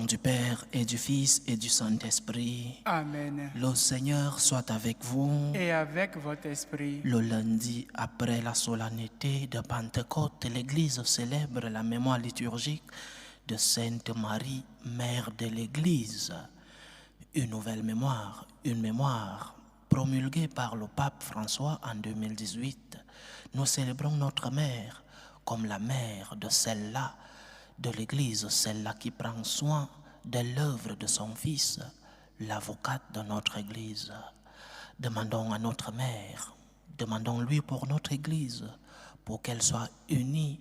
du Père et du Fils et du Saint-Esprit. Amen. Le Seigneur soit avec vous. Et avec votre esprit. Le lundi après la solennité de Pentecôte, l'Église célèbre la mémoire liturgique de Sainte Marie, Mère de l'Église. Une nouvelle mémoire, une mémoire promulguée par le pape François en 2018. Nous célébrons notre mère comme la mère de celle-là, de l'Église, celle-là qui prend soin de l'œuvre de son Fils, l'avocate de notre Église. Demandons à notre mère, demandons-lui pour notre Église, pour qu'elle soit unie,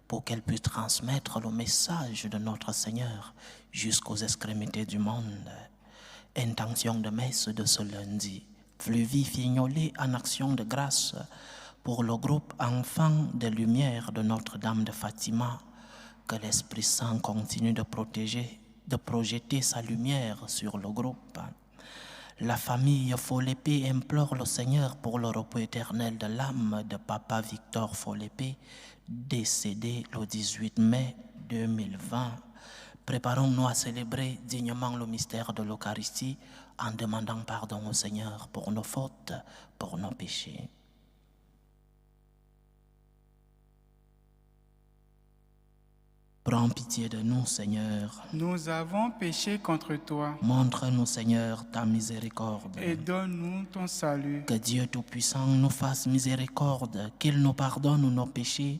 pour qu'elle puisse transmettre le message de notre Seigneur jusqu'aux extrémités du monde. Intention de messe de ce lundi. Fluvi Fignolé en action de grâce pour le groupe Enfants de Lumière de Notre-Dame de Fatima. Que l'Esprit Saint continue de projeter sa lumière sur le groupe. La famille Folépé implore le Seigneur pour le repos éternel de l'âme de Papa Victor Folépé, décédé le 18 mai 2020. Préparons-nous à célébrer dignement le mystère de l'Eucharistie en demandant pardon au Seigneur pour nos fautes, pour nos péchés. Prends pitié de nous, Seigneur. Nous avons péché contre toi. Montre-nous, Seigneur, ta miséricorde. Et donne-nous ton salut. Que Dieu Tout-Puissant nous fasse miséricorde, qu'il nous pardonne nos péchés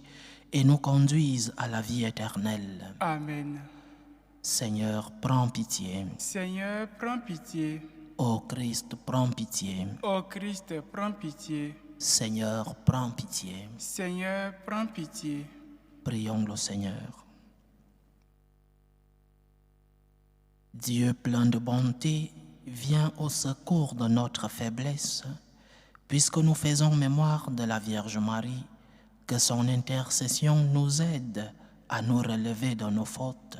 et nous conduise à la vie éternelle. Amen. Seigneur, prends pitié. Seigneur, prends pitié. Ô Christ, prends pitié. Ô Christ, prends pitié. Seigneur, prends pitié. Seigneur, prends pitié. Prions le Seigneur. Dieu plein de bonté, viens au secours de notre faiblesse, puisque nous faisons mémoire de la Vierge Marie, que son intercession nous aide à nous relever de nos fautes.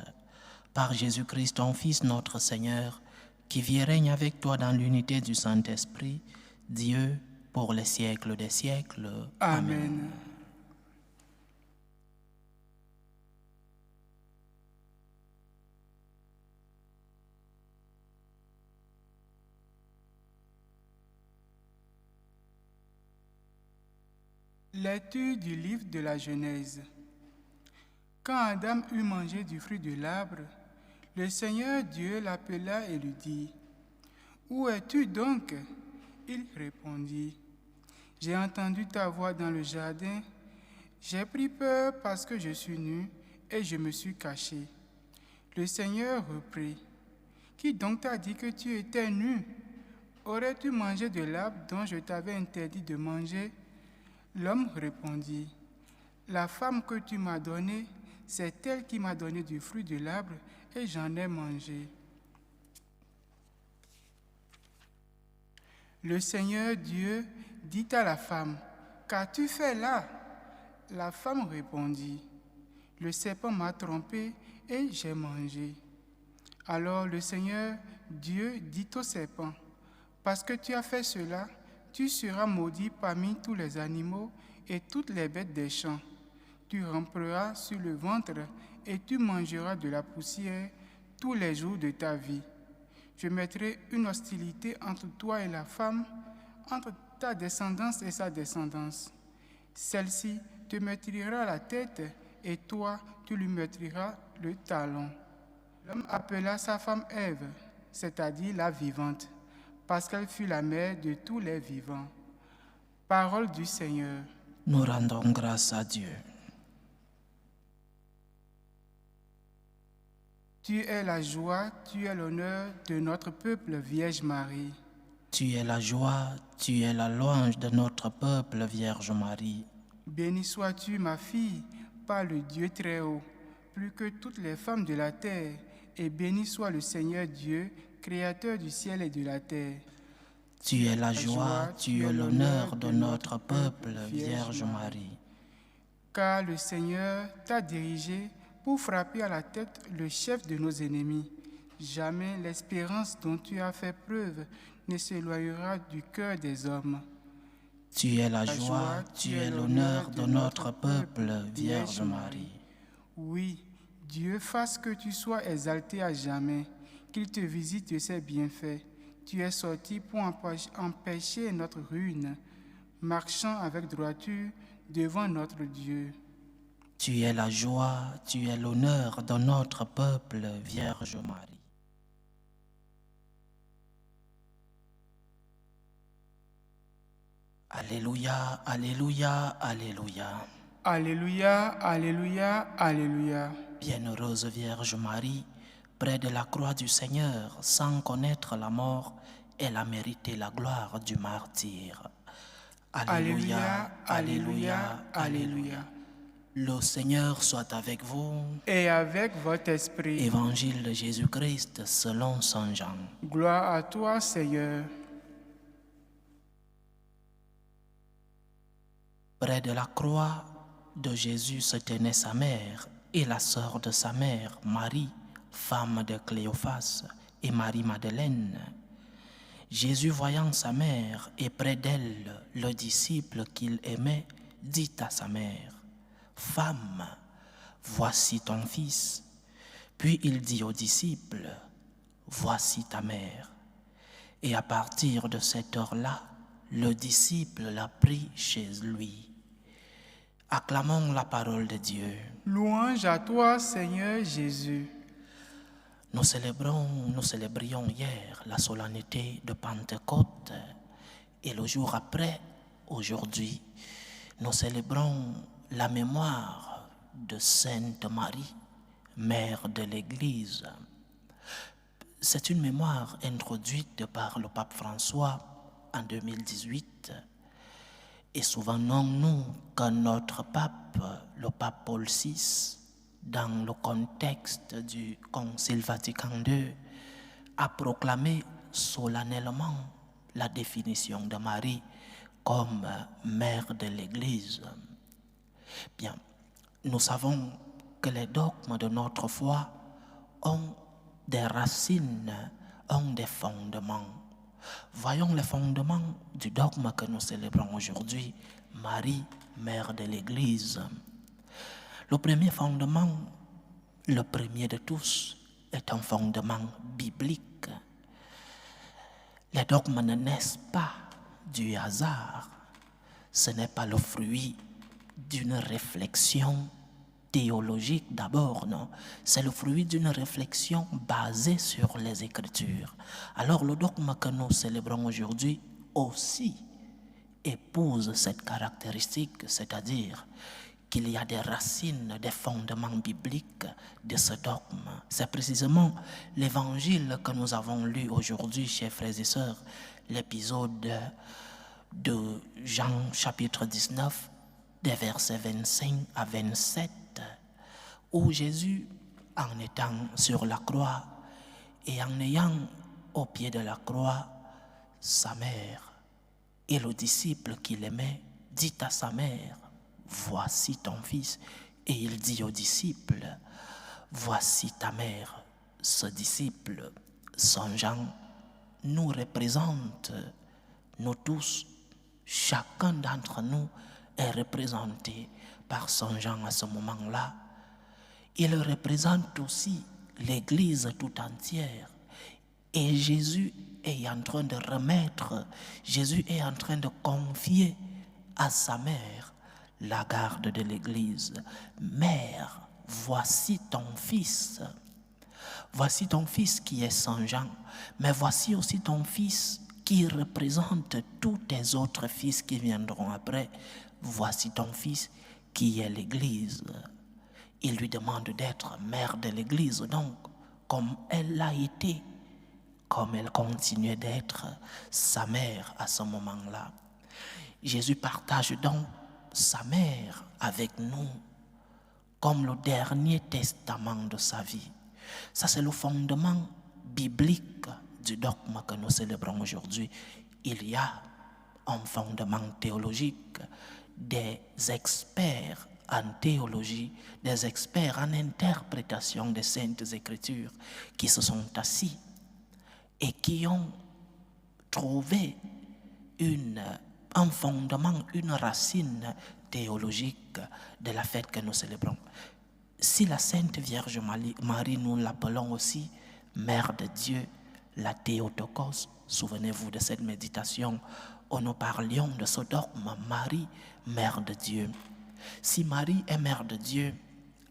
Par Jésus-Christ, ton Fils, notre Seigneur, qui vit et règne avec toi dans l'unité du Saint-Esprit, Dieu, pour les siècles des siècles. Amen. Lecture du livre de la Genèse. Quand Adam eut mangé du fruit de l'arbre, le Seigneur Dieu l'appela et lui dit, « Où es-tu donc ?» Il répondit, « J'ai entendu ta voix dans le jardin. J'ai pris peur parce que je suis nu et je me suis caché. » Le Seigneur reprit, « Qui donc t'a dit que tu étais nu? Aurais-tu mangé de l'arbre dont je t'avais interdit de manger ?» L'homme répondit, « La femme que tu m'as donnée, c'est elle qui m'a donné du fruit de l'arbre et j'en ai mangé. » Le Seigneur Dieu dit à la femme, « Qu'as-tu fait là ?» La femme répondit, « Le serpent m'a trompé et j'ai mangé. » Alors le Seigneur Dieu dit au serpent, « Parce que tu as fait cela, tu seras maudit parmi tous les animaux et toutes les bêtes des champs. Tu ramperas sur le ventre et tu mangeras de la poussière tous les jours de ta vie. Je mettrai une hostilité entre toi et la femme, entre ta descendance et sa descendance. Celle-ci te meurtrira la tête et toi, tu lui meurtriras le talon. » L'homme appela sa femme Ève, c'est-à-dire la vivante, parce qu'elle fut la mère de tous les vivants. Parole du Seigneur. Nous rendons grâce à Dieu. Tu es la joie, tu es l'honneur de notre peuple, Vierge Marie. Tu es la joie, tu es la louange de notre peuple, Vierge Marie. Bénie sois-tu, ma fille, par le Dieu très haut, plus que toutes les femmes de la terre, et béni soit le Seigneur Dieu, Créateur du ciel et de la terre. Tu es la joie, tu es l'honneur de notre peuple, Vierge Marie. Car le Seigneur t'a dirigé pour frapper à la tête le chef de nos ennemis. Jamais l'espérance dont tu as fait preuve ne s'éloignera du cœur des hommes. Tu es la joie, tu es l'honneur de notre peuple, Vierge Marie. Oui, Dieu fasse que tu sois exalté à jamais, qu'il te visite de ses bienfaits. Tu es sorti pour empêcher notre ruine, marchant avec droiture devant notre Dieu. Tu es la joie, tu es l'honneur de notre peuple, Vierge Marie. Alléluia, Alléluia, Alléluia. Alléluia, Alléluia, Alléluia. Bienheureuse Vierge Marie, près de la croix du Seigneur, sans connaître la mort, elle a mérité la gloire du martyr. Alléluia, Alléluia, Alléluia. Le Seigneur soit avec vous. Et avec votre esprit. Évangile de Jésus-Christ selon Saint Jean. Gloire à toi, Seigneur. Près de la croix de Jésus se tenait sa mère et la sœur de sa mère, Marie, femme de Cléophas, et Marie-Madeleine. Jésus, voyant sa mère et près d'elle le disciple qu'il aimait, dit à sa mère, « Femme, voici ton fils. » Puis il dit au disciple, « Voici ta mère. » Et à partir de cette heure-là, le disciple l'a pris chez lui. Acclamons la parole de Dieu. Louange à toi, Seigneur Jésus. Nous célébrions hier la solennité de Pentecôte et le jour après, aujourd'hui, nous célébrons la mémoire de Sainte Marie, mère de l'Église. C'est une mémoire introduite par le pape François en 2018 et souvenons-nous que notre pape, le pape Paul VI, dans le contexte du Concile Vatican II, a proclamé solennellement la définition de Marie comme mère de l'Église. Bien, nous savons que les dogmes de notre foi ont des racines, ont des fondements. Voyons les fondements du dogme que nous célébrons aujourd'hui, Marie, mère de l'Église. Le premier fondement, le premier de tous, est un fondement biblique. Les dogmes ne naissent pas du hasard. Ce n'est pas le fruit d'une réflexion théologique d'abord, non. C'est le fruit d'une réflexion basée sur les Écritures. Alors le dogme que nous célébrons aujourd'hui aussi épouse cette caractéristique, c'est-à-dire qu'il y a des racines, des fondements bibliques de ce dogme. C'est précisément l'évangile que nous avons lu aujourd'hui, chers frères et sœurs, l'épisode de Jean chapitre 19, des versets 25 à 27, où Jésus, en étant sur la croix et en ayant au pied de la croix sa mère et le disciple qu'il aimait, dit à sa mère, « Voici ton fils. » Et il dit au disciple, « Voici ta mère. » Ce disciple, Saint Jean, nous représente, nous tous, chacun d'entre nous est représenté par Saint Jean à ce moment-là. Il représente aussi l'Église tout entière. Et Jésus est en train de remettre, Jésus est en train de confier à sa mère la garde de l'Église. Mère, voici ton fils. Voici ton fils qui est Saint Jean, mais voici aussi ton fils qui représente tous tes autres fils qui viendront après. Voici ton fils qui est l'Église. Il lui demande d'être mère de l'Église, donc, comme elle l'a été, comme elle continuait d'être sa mère à ce moment-là. Jésus partage donc sa mère avec nous comme le dernier testament de sa vie. Ça, c'est le fondement biblique du dogme que nous célébrons aujourd'hui. Il y a un fondement théologique, des experts en théologie, des experts en interprétation des Saintes Écritures qui se sont assis et qui ont trouvé un fondement, une racine théologique de la fête que nous célébrons. Si la Sainte Vierge Marie, nous l'appelons aussi Mère de Dieu, la Théotokos, souvenez-vous de cette méditation où nous parlions de ce dogme, Marie, Mère de Dieu. Si Marie est Mère de Dieu,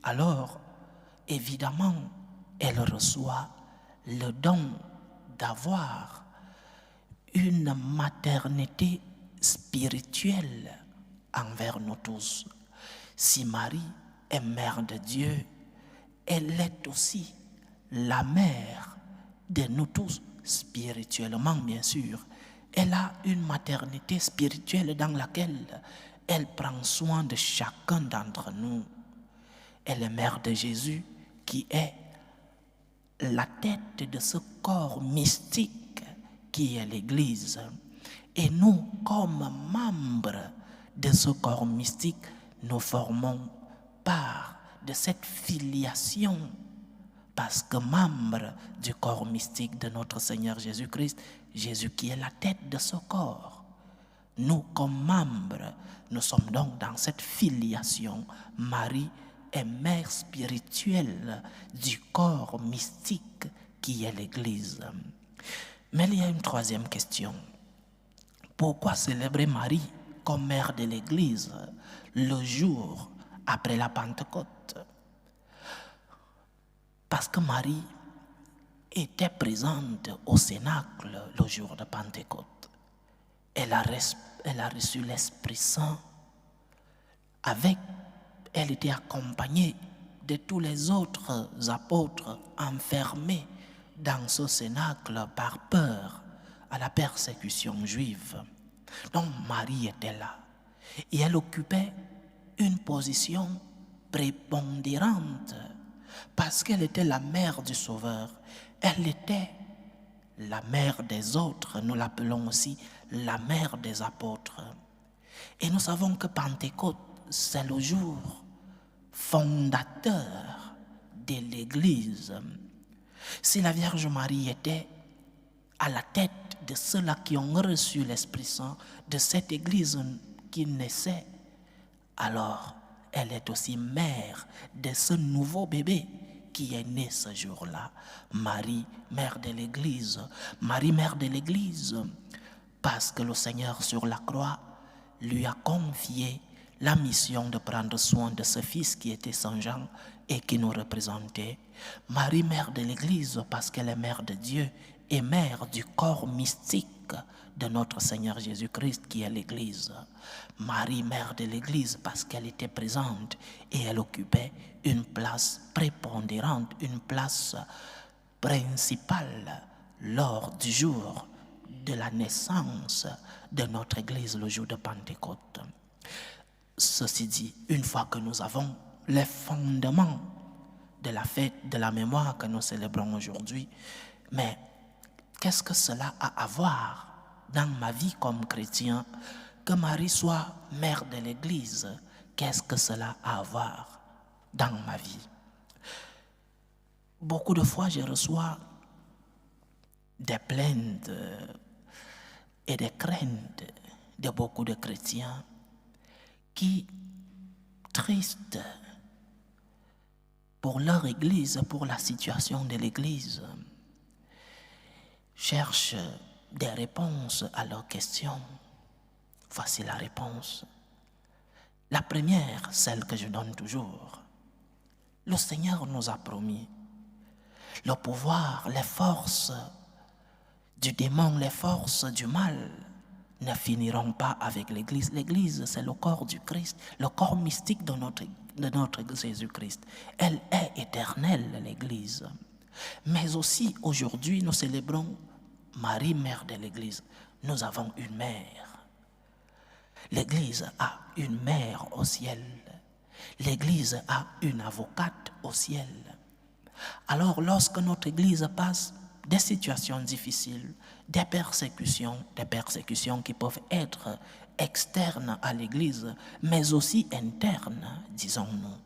alors évidemment, elle reçoit le don d'avoir une maternité spirituelle envers nous tous. Si Marie est Mère de Dieu, elle est aussi la mère de nous tous, spirituellement bien sûr. Elle a une maternité spirituelle dans laquelle elle prend soin de chacun d'entre nous. Elle est Mère de Jésus qui est la tête de ce corps mystique qui est l'Église. Et nous, comme membres de ce corps mystique, nous formons part de cette filiation, parce que membre du corps mystique de notre Seigneur Jésus-Christ, Jésus qui est la tête de ce corps. Nous, comme membres, nous sommes donc dans cette filiation. Marie est mère spirituelle du corps mystique qui est l'Église. Mais il y a une troisième question. Pourquoi célébrer Marie comme mère de l'Église le jour après la Pentecôte? Parce que Marie était présente au Cénacle le jour de Pentecôte. Elle a reçu l'Esprit Saint. Elle était accompagnée de tous les autres apôtres enfermés dans ce Cénacle par peur à la persécution juive. Donc Marie était là et elle occupait une position prépondérante parce qu'elle était la mère du Sauveur. Elle était la mère des autres, nous l'appelons aussi la mère des apôtres. Et nous savons que Pentecôte, c'est le jour fondateur de l'Église. Si la Vierge Marie était à la tête de ceux-là qui ont reçu l'Esprit Saint, de cette Église qui naissait, alors elle est aussi mère de ce nouveau bébé qui est né ce jour-là. Marie, mère de l'Église. Marie, mère de l'Église, parce que le Seigneur sur la croix lui a confié la mission de prendre soin de ce fils qui était Saint Jean et qui nous représentait. Marie, mère de l'Église, parce qu'elle est mère de Dieu et mère du corps mystique de notre Seigneur Jésus-Christ qui est l'Église. Marie, mère de l'Église, parce qu'elle était présente et elle occupait une place prépondérante, une place principale lors du jour de la naissance de notre Église, le jour de Pentecôte. Ceci dit, une fois que nous avons les fondements de la fête de la mémoire que nous célébrons aujourd'hui, mais qu'est-ce que cela a à voir dans ma vie comme chrétien, que Marie soit mère de l'Église? Qu'est-ce que cela a à voir dans ma vie? Beaucoup de fois, je reçois des plaintes et des craintes de beaucoup de chrétiens qui, tristes pour leur Église, pour la situation de l'Église, cherchent des réponses à leurs questions. Voici la réponse. La première, celle que je donne toujours. Le Seigneur nous a promis le pouvoir, les forces du démon, les forces du mal ne finiront pas avec l'Église. L'Église, c'est le corps du Christ, le corps mystique de notre Jésus-Christ. Elle est éternelle, l'Église. Mais aussi, aujourd'hui, nous célébrons Marie, mère de l'Église. Nous avons une mère. L'Église a une mère au ciel. L'Église a une avocate au ciel. Alors, lorsque notre Église passe des situations difficiles, des persécutions qui peuvent être externes à l'Église, mais aussi internes, disons-nous,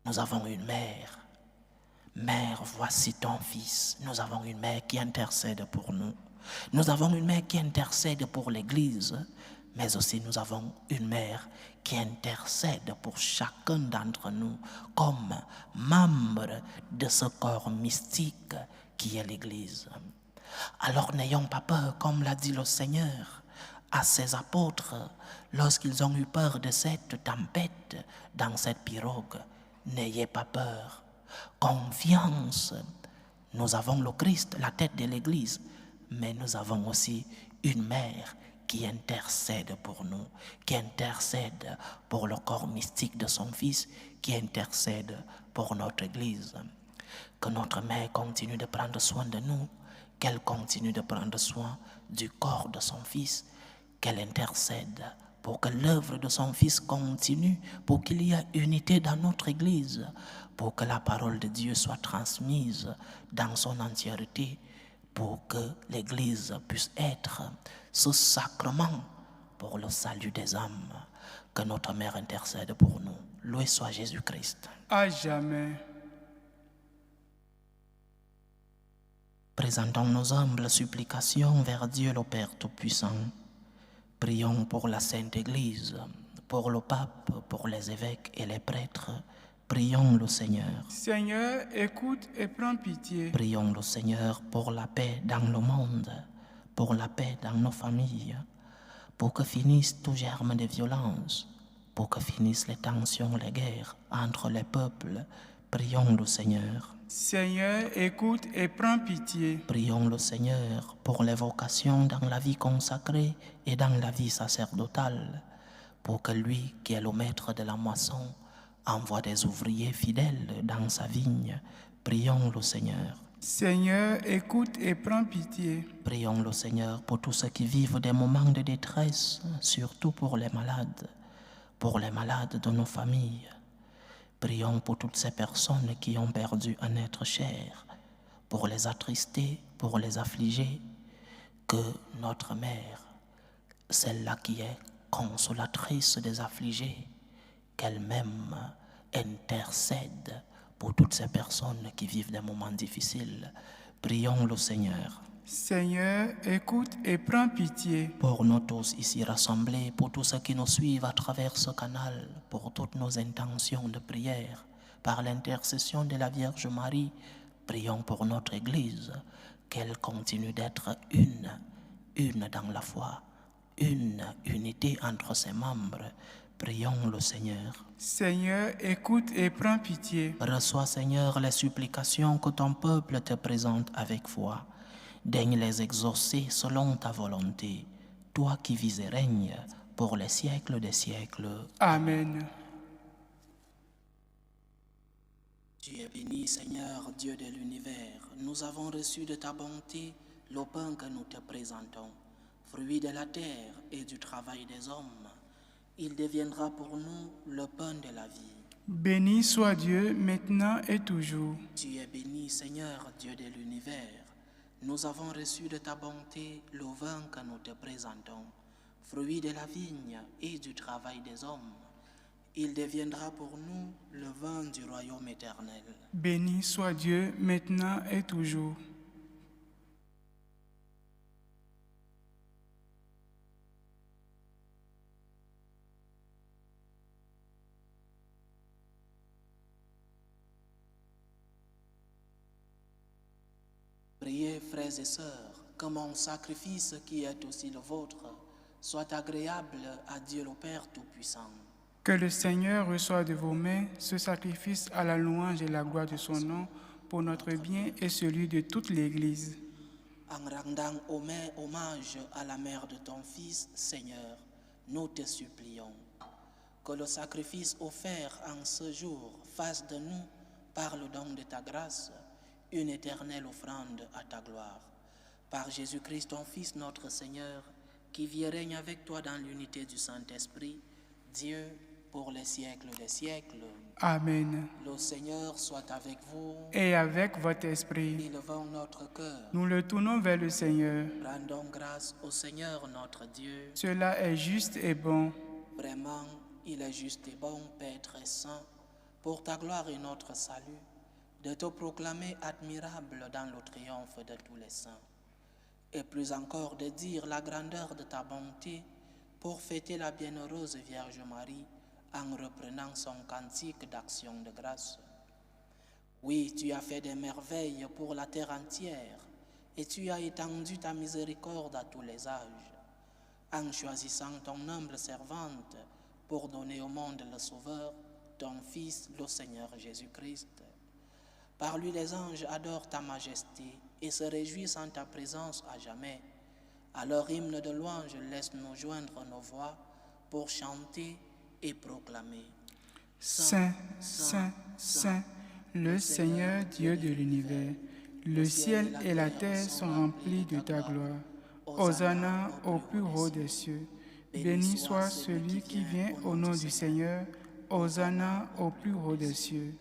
nous avons une mère. Mère, voici ton fils. Nous avons une mère qui intercède pour nous. Nous avons une mère qui intercède pour l'Église, mais aussi nous avons une mère qui intercède pour chacun d'entre nous comme membre de ce corps mystique qui est l'Église. Alors n'ayons pas peur, comme l'a dit le Seigneur à ses apôtres lorsqu'ils ont eu peur de cette tempête dans cette pirogue. N'ayez pas peur. Confiance. Nous avons le Christ, la tête de l'Église, mais nous avons aussi une mère qui intercède pour nous, qui intercède pour le corps mystique de son Fils, qui intercède pour notre Église. Que notre mère continue de prendre soin de nous, qu'elle continue de prendre soin du corps de son Fils, qu'elle intercède pour que l'œuvre de son Fils continue, pour qu'il y ait unité dans notre Église, pour que la parole de Dieu soit transmise dans son entièreté, pour que l'Église puisse être ce sacrement pour le salut des âmes. Que notre mère intercède pour nous. Loué soit Jésus-Christ. À jamais. Présentons nos humbles supplications vers Dieu le Père Tout-Puissant. Prions pour la Sainte Église, pour le pape, pour les évêques et les prêtres. Prions le Seigneur. Seigneur, écoute et prends pitié. Prions le Seigneur pour la paix dans le monde, pour la paix dans nos familles, pour que finissent tout germe de violence, pour que finissent les tensions, les guerres entre les peuples. Prions le Seigneur. Seigneur, écoute et prends pitié. Prions le Seigneur pour les vocations dans la vie consacrée et dans la vie sacerdotale, pour que lui, qui est le maître de la moisson, envoie des ouvriers fidèles dans sa vigne. Prions le Seigneur. Seigneur, écoute et prends pitié. Prions le Seigneur pour tous ceux qui vivent des moments de détresse, surtout pour les malades de nos familles. Prions pour toutes ces personnes qui ont perdu un être cher, pour les attrister, pour les affliger. Que notre mère, celle-là qui est consolatrice des affligés, qu'elle-même intercède pour toutes ces personnes qui vivent des moments difficiles. Prions le Seigneur. Seigneur, écoute et prends pitié. Pour nous tous ici rassemblés, pour tous ceux qui nous suivent à travers ce canal, pour toutes nos intentions de prière, par l'intercession de la Vierge Marie, prions pour notre Église, qu'elle continue d'être une dans la foi, une unité entre ses membres. Prions le Seigneur. Seigneur, écoute et prends pitié. Reçois, Seigneur, les supplications que ton peuple te présente avec foi. Daigne les exaucer selon ta volonté, toi qui vis et règnes pour les siècles des siècles. Amen. Tu es béni, Seigneur, Dieu de l'univers. Nous avons reçu de ta bonté le pain que nous te présentons, fruit de la terre et du travail des hommes. Il deviendra pour nous le pain de la vie. Béni soit Dieu, maintenant et toujours. Tu es béni, Seigneur, Dieu de l'univers. Nous avons reçu de ta bonté le vin que nous te présentons, fruit de la vigne et du travail des hommes. Il deviendra pour nous le vin du royaume éternel. Béni soit Dieu, maintenant et toujours. Priez, frères et sœurs, que mon sacrifice qui est aussi le vôtre soit agréable à Dieu le Père Tout-Puissant. Que le Seigneur reçoive de vos mains ce sacrifice à la louange et la gloire de son nom pour notre bien et celui de toute l'Église. En rendant hommage à la mère de ton Fils, Seigneur, nous te supplions que le sacrifice offert en ce jour fasse de nous, par le don de ta grâce, une éternelle offrande à ta gloire. Par Jésus-Christ, ton Fils, notre Seigneur, qui vit et règne avec toi dans l'unité du Saint-Esprit, Dieu, pour les siècles des siècles. Amen. Le Seigneur soit avec vous. Et avec votre esprit, Élevons notre cœur. nous le tournons vers le Seigneur. Rendons grâce au Seigneur notre Dieu. Cela est juste et bon. Vraiment, il est juste et bon, Père très saint, pour ta gloire et notre salut, de te proclamer admirable dans le triomphe de tous les saints, et plus encore de dire la grandeur de ta bonté pour fêter la bienheureuse Vierge Marie en reprenant son cantique d'action de grâce. Oui, tu as fait des merveilles pour la terre entière et tu as étendu ta miséricorde à tous les âges, en choisissant ton humble servante pour donner au monde le Sauveur, ton Fils, le Seigneur Jésus-Christ. Par lui, les anges adorent ta majesté et se réjouissent en ta présence à jamais. À leur hymne de louange, laisse-nous joindre nos voix pour chanter et proclamer. Saint, Saint, Saint, le Seigneur Dieu de l'univers, le ciel et la terre sont remplis de ta gloire. Hosanna au plus haut des cieux. Béni soit celui qui vient au nom du Seigneur. Hosanna au plus haut des cieux.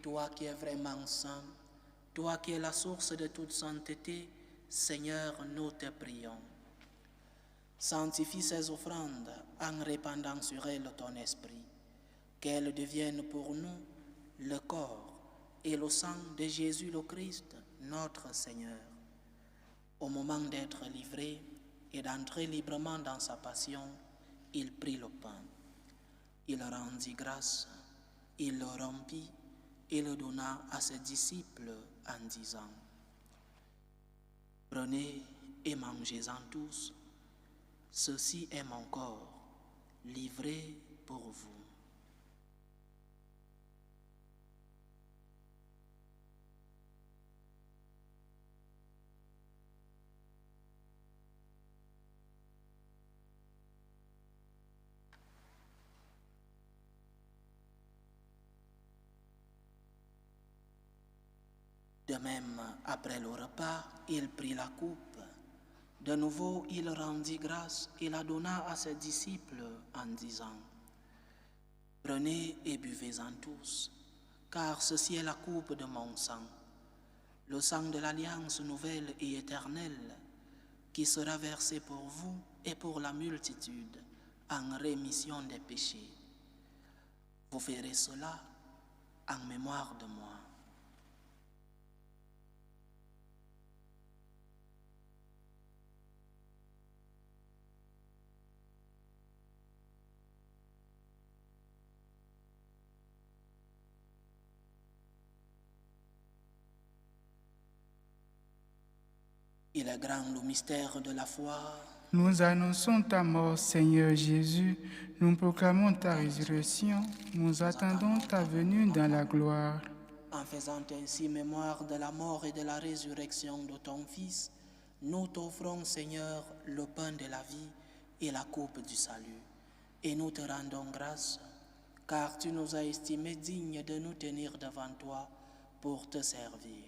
Toi qui es vraiment saint, toi qui es la source de toute sainteté, Seigneur, nous te prions. Sanctifie ces offrandes en répandant sur elles ton esprit, qu'elles deviennent pour nous le corps et le sang de Jésus le Christ, notre Seigneur. Au moment d'être livré et d'entrer librement dans sa passion, il prit le pain. Il rendit grâce, il le rompit et le donna à ses disciples en disant : « Prenez et mangez-en tous, ceci est mon corps, livré pour vous. » De même, après le repas, il prit la coupe. De nouveau, il rendit grâce et la donna à ses disciples en disant : « Prenez et buvez-en tous, car ceci est la coupe de mon sang, le sang de l'alliance nouvelle et éternelle, qui sera versé pour vous et pour la multitude en rémission des péchés. Vous ferez cela en mémoire de moi. » Il est grand le mystère de la foi. Nous annonçons ta mort, Seigneur Jésus. Nous proclamons ta résurrection. Nous attendons ta venue dans la gloire. En faisant ainsi mémoire de la mort et de la résurrection de ton Fils, nous t'offrons, Seigneur, le pain de la vie et la coupe du salut. Et nous te rendons grâce, car tu nous as estimés dignes de nous tenir devant toi pour te servir.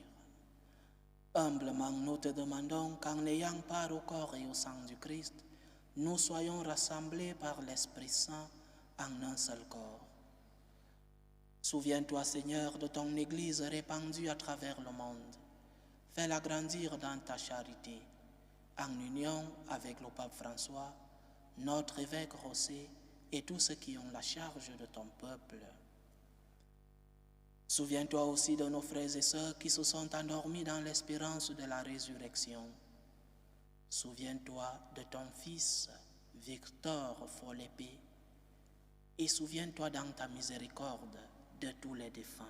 Humblement, nous te demandons qu'en ayant part au corps et au sang du Christ, nous soyons rassemblés par l'Esprit Saint en un seul corps. Souviens-toi, Seigneur, de ton Église répandue à travers le monde. Fais-la grandir dans ta charité, en union avec le pape François, notre évêque Rossé et tous ceux qui ont la charge de ton peuple. Souviens-toi aussi de nos frères et sœurs qui se sont endormis dans l'espérance de la résurrection. Souviens-toi de ton Fils, Victor Folépée, et souviens-toi dans ta miséricorde de tous les défunts.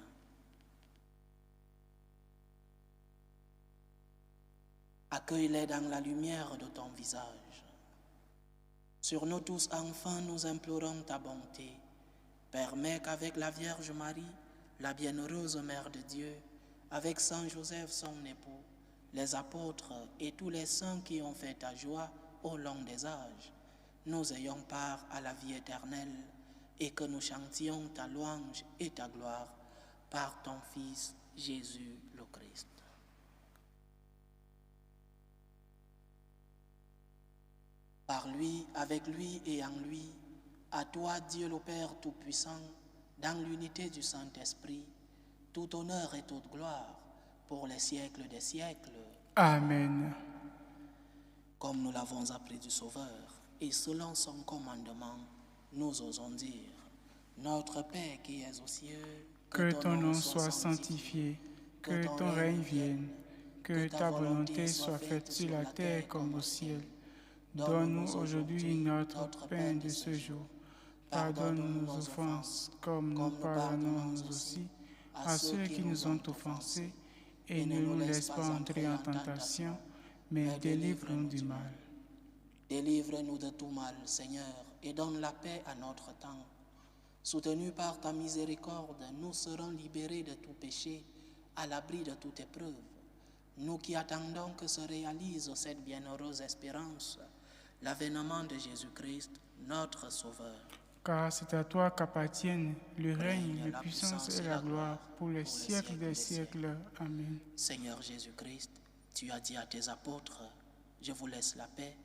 Accueille-les dans la lumière de ton visage. Sur nous tous enfants, nous implorons ta bonté. Permets qu'avec la Vierge Marie, la bienheureuse Mère de Dieu, avec Saint Joseph son époux, les apôtres et tous les saints qui ont fait ta joie au long des âges, nous ayons part à la vie éternelle et que nous chantions ta louange et ta gloire par ton Fils Jésus le Christ. Par lui, avec lui et en lui, à toi Dieu le Père Tout-Puissant, dans l'unité du Saint-Esprit, tout honneur et toute gloire pour les siècles des siècles. Amen. Comme nous l'avons appris du Sauveur, et selon son commandement, nous osons dire : Notre Père qui es aux cieux, que ton nom soit sanctifié, que ton règne vienne, que ta volonté soit faite sur la terre comme au ciel. Donne-nous aujourd'hui notre pain de ce jour. Pardonne-nous nos offenses, comme nous pardonnons nous aussi à ceux qui nous ont offensés, et ne nous laisse pas entrer en tentation, mais délivre-nous du mal. Délivre-nous de tout mal, Seigneur, et donne la paix à notre temps. Soutenus par ta miséricorde, nous serons libérés de tout péché, à l'abri de toute épreuve. Nous qui attendons que se réalise cette bienheureuse espérance, l'avènement de Jésus-Christ, notre Sauveur. Car c'est à toi qu'appartiennent le règne, la puissance et la gloire pour les siècles des siècles. Amen. Seigneur Jésus-Christ, tu as dit à tes apôtres, « Je vous laisse la paix,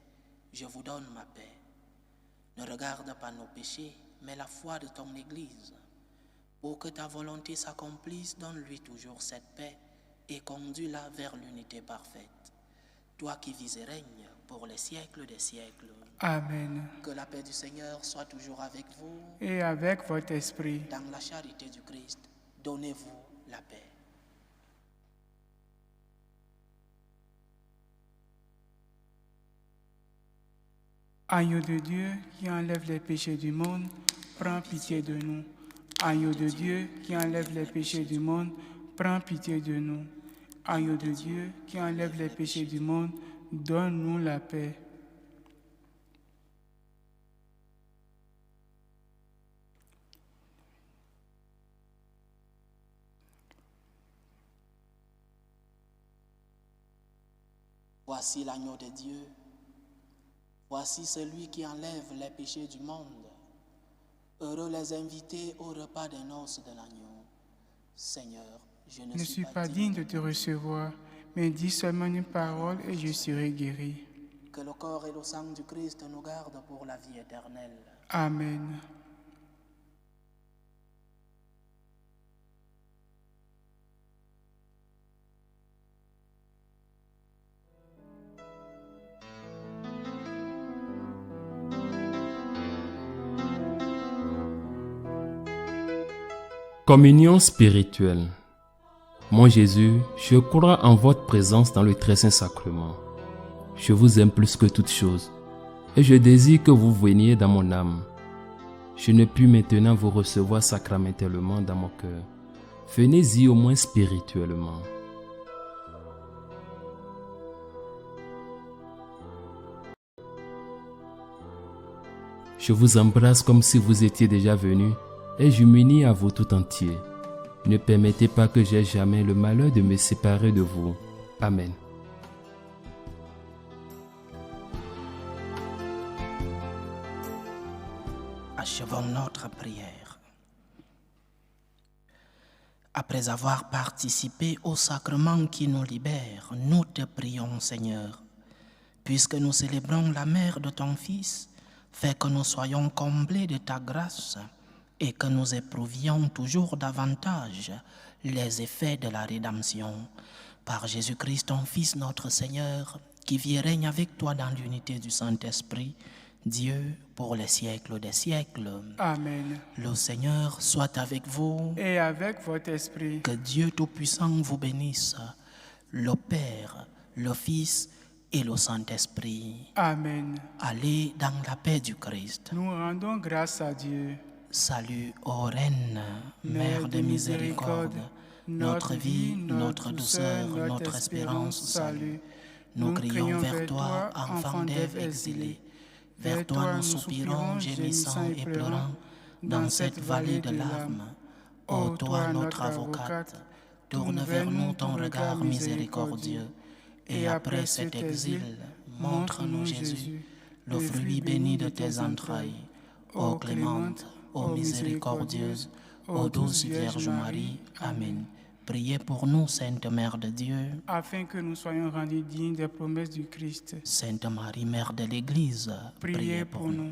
je vous donne ma paix. » Ne regarde pas nos péchés, mais la foi de ton Église. Pour que ta volonté s'accomplisse, donne-lui toujours cette paix et conduis-la vers l'unité parfaite. Toi qui vis et règnes pour les siècles des siècles. Amen. Que la paix du Seigneur soit toujours avec vous. Et avec votre esprit. Dans la charité du Christ, donnez-vous la paix. Agneau de Dieu qui enlève les péchés du monde, prends pitié de nous. Agneau de Dieu qui enlève les péchés du monde, prends pitié de nous. Agneau de Dieu qui enlève les péchés du monde, donne-nous la paix. Voici l'agneau de Dieu. Voici celui qui enlève les péchés du monde. Heureux les invités au repas des noces de l'agneau. Seigneur, je ne suis pas digne de te recevoir, mais dis seulement une parole et je serai guéri. Que le corps et le sang du Christ nous gardent pour la vie éternelle. Amen. Communion spirituelle. Mon Jésus, je crois en votre présence dans le très saint sacrement. Je vous aime plus que toute chose et je désire que vous veniez dans mon âme. Je ne puis maintenant vous recevoir sacramentellement dans mon cœur. Venez-y au moins spirituellement. Je vous embrasse comme si vous étiez déjà venu et je m'unis à vous tout entier. Ne permettez pas que j'aie jamais le malheur de me séparer de vous. Amen. Achevons notre prière. Après avoir participé au sacrement qui nous libère, nous te prions, Seigneur, puisque nous célébrons la mère de ton Fils, fais que nous soyons comblés de ta grâce et que nous éprouvions toujours davantage les effets de la rédemption. Par Jésus-Christ, ton Fils, notre Seigneur, qui vit et règne avec toi dans l'unité du Saint-Esprit, Dieu, pour les siècles des siècles. Amen. Le Seigneur soit avec vous. Et avec votre esprit. Que Dieu Tout-Puissant vous bénisse, le Père, le Fils et le Saint-Esprit. Amen. Allez dans la paix du Christ. Nous rendons grâce à Dieu. Salut, ô Reine, Mère de miséricorde, notre vie, notre douceur, notre espérance, salut. Nous crions vers toi, enfants d'Ève exilés. Vers toi nous soupirons, gémissant et pleurant, dans cette vallée de larmes. Ô toi, notre avocate, tourne vers nous ton regard miséricordieux. Et après cet exil, montre-nous Jésus, le fruit béni de tes entrailles. Ô clémente, ô miséricordieuse, ô douce Vierge Marie. Amen. Priez pour nous, Sainte Mère de Dieu, afin que nous soyons rendus dignes des promesses du Christ. Sainte Marie, Mère de l'Église, Priez pour nous.